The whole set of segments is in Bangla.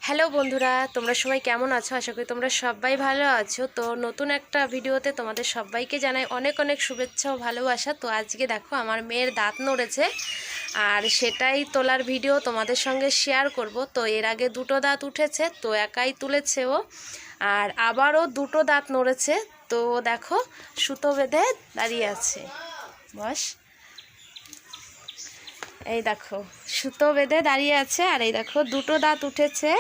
হ্যালো বন্ধুরা, তোমরা সবাই কেমন আছো? আশা করি তোমরা সবাই ভালো আছো। তো নতুন একটা ভিডিওতে তোমাদের সবাইকে জানাই অনেক অনেক শুভেচ্ছা ও ভালোবাসা। তো আজকে দেখো আমার মেয়ের দাঁত নড়েছে, আর সেটাই তোলার ভিডিও তোমাদের সঙ্গে শেয়ার করব। তো এর আগে দুটো দাঁত উঠেছে, তো একাই তুলেছে ও, আর আবারও দুটো দাঁত নড়েছে। তো দেখো সুতো বেঁধে দাঁড়িয়ে আছে। বস, এই দেখো সুতো বেঁধে দাঁড়িয়ে আছে। আর এই দেখো দুটো দাঁত উঠেছে,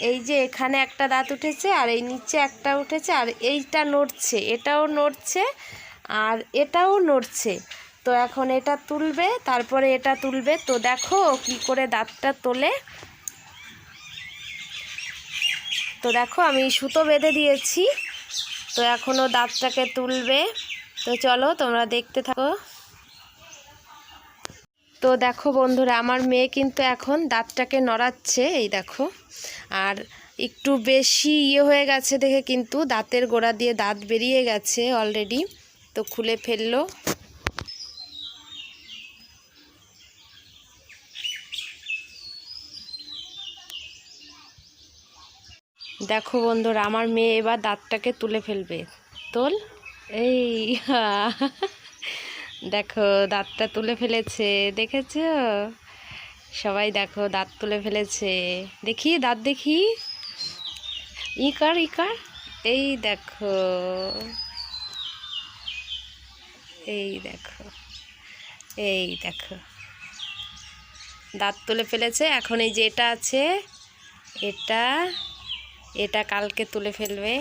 এই যে এখানে একটা দাঁত উঠেছে আর এই নিচে একটা উঠেছে, আর এইটা নড়ছে, এটাও নড়ছে আর এটাও নড়ছে। তো এখন এটা তুলবে, তারপরে এটা তুলবে। তো দেখো কি করে দাঁতটা তোলে। তো দেখো আমি সুতো বেঁধে দিয়েছি, তো এখনও দাঁতটাকে তুলবে। তো চলো তোমরা দেখতে থাকো। তো দেখো বন্ধুরা, আমার মেয়ে কিন্তু এখন দাঁতটাকে নড়াচ্ছে, এই দেখো। আর একটু বেশি হয়ে গেছে দেখে কিন্তু দাঁতের গোড়া দিয়ে দাঁত বেরিয়ে গেছে অলরেডি। তো খুলে ফেললো। দেখো বন্ধুরা, আমার মেয়ে এবার দাঁতটাকে তুলে ফেলবে। তোল, এই দেখো দাঁতটা তুলে ফেলেছে, দেখেছো? সবাই দেখো দাঁত তুলে ফেলেছে। দেখি দাঁত দেখি, ইকার ইকার, এই দেখো, এই দেখো, এই দেখো দাঁত তুলে ফেলেছে। এখন এই যে এটা আছে, এটা এটা কালকে তুলে ফেলবে।